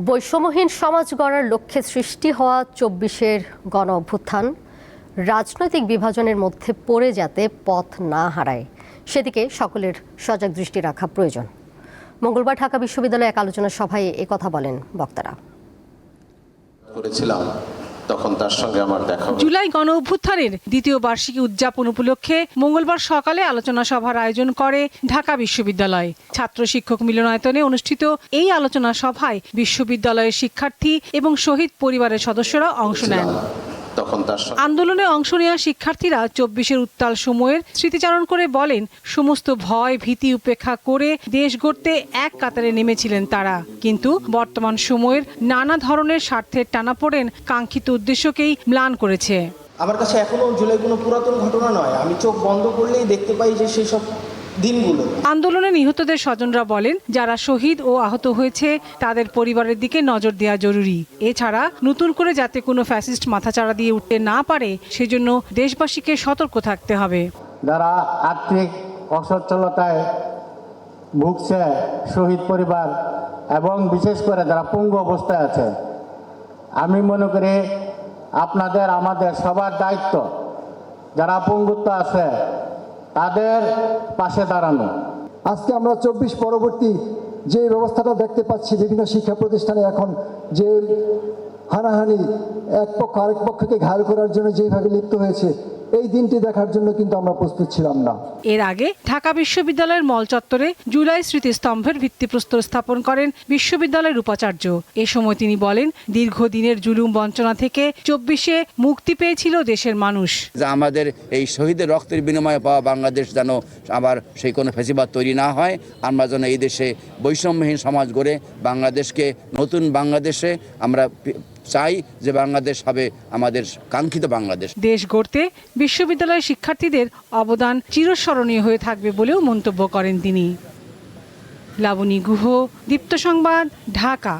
বৈষম্যহীন সমাজ গড়ার লক্ষ্যে সৃষ্টি হওয়া ২৪-এর গণ অভ্যুত্থান রাজনৈতিক বিভাজনের মধ্যে পড়ে যাতে পথ না হারায় সেদিকে সকলের সজাগ দৃষ্টি রাখা প্রয়োজন। মঙ্গলবার ঢাকা বিশ্ববিদ্যালয়ে এক আলোচনা সভায় কথা বলেন বক্তারা। তখন তার সঙ্গে আমার দেখা জুলাই গণ অভ্যুত্থানের দ্বিতীয় বার্ষিকী উদযাপন উপলক্ষে মঙ্গলবার সকালে আলোচনা সভার আয়োজন করে ঢাকা বিশ্ববিদ্যালয়। ছাত্র শিক্ষক মিলনায়তনে অনুষ্ঠিত এই আলোচনা সভায় বিশ্ববিদ্যালয়ের শিক্ষার্থী এবং শহীদ পরিবারের সদস্যরা অংশ নেন। আন্দোলনে অংশ নেওয়া শিক্ষার্থীরা ২৪-এর উত্তাল সময়ের স্মৃতিচারণ করে বলেন, সমস্ত ভয় ভীতি উপেক্ষা করে দেশ গড়তে এক কাতারে নেমেছিলেন তারা, কিন্তু বর্তমান সময়ের নানা ধরনের স্বার্থের টানাপোড়েন কাঙ্ক্ষিত উদ্দেশ্যকেই ম্লান করেছে। আমার কাছে এখনো জুলাই কোনো পুরাতন ঘটনা নয়, আমি চোখ বন্ধ করলেই দেখতে পাই যে সেই সব দিনগুলো। আন্দোলনে নিহতদের স্বজনরা বলেন, যারা শহীদ ও আহত হয়েছে তাদের পরিবারের দিকে নজর দেওয়া জরুরি। এছাড়া নতুন করে যাতে কোনো ফ্যাসিস্ট মাথাচাড়া দিয়ে উঠতে না পারে সেজন্য দেশবাসীকে সতর্ক থাকতে হবে। যারা আর্থিক অসচ্ছলতায় ভুগছে, শহীদ পরিবার এবং বিশেষ করে যারা পঙ্গু অবস্থায় আছে, আমি মনে করি আপনাদের আমাদের সবার দায়িত্ব যারা পঙ্গুত্ব আছে তাদের পাশে দাঁড়ানো। আজকে আমরা ২৪ পরবর্তী যে ব্যবস্থাটা দেখতে পাচ্ছি, বিভিন্ন শিক্ষা প্রতিষ্ঠানে এখন যে হানাহানি এক পক্ষ আরেক পক্ষকে ঘায়ল করার জন্য যেভাবে লিপ্ত হয়েছে, এই দিনটি দেখার জন্য কিন্তু আমরা প্রস্তুত ছিলাম না। এর আগে ঢাকা বিশ্ববিদ্যালয়ের মল চত্বরে জুলাই স্মৃতিস্তম্ভের ভিত্তিপ্রস্তর স্থাপন করেন বিশ্ববিদ্যালয়ের উপাচার্য। এ সময় তিনি বলেন, দীর্ঘদিনের জুলুম বঞ্চনা থেকে ২৪-এ মুক্তি পেয়েছিল দেশের মানুষ। আমাদের এই শহীদের রক্তের বিনিময়ে পাওয়া বাংলাদেশ যেন আবার সেই কোনো ফ্যাসিবাদ তৈরি না হয়, আমরা যেন এই দেশে বৈষম্যহীন সমাজ গড়ে বাংলাদেশকে নতুন বাংলাদেশে আমরা চাই যে বাংলাদেশ হবে আমাদের কাঙ্ক্ষিত বাংলাদেশ। দেশ গড়তে বিশ্ববিদ্যালয়ের শিক্ষার্থীদের অবদান চিরস্মরণীয় হয়ে থাকবে বলেও মন্তব্য করেন তিনি। লাবণী গুহ, দীপ্ত সংবাদ, ঢাকা।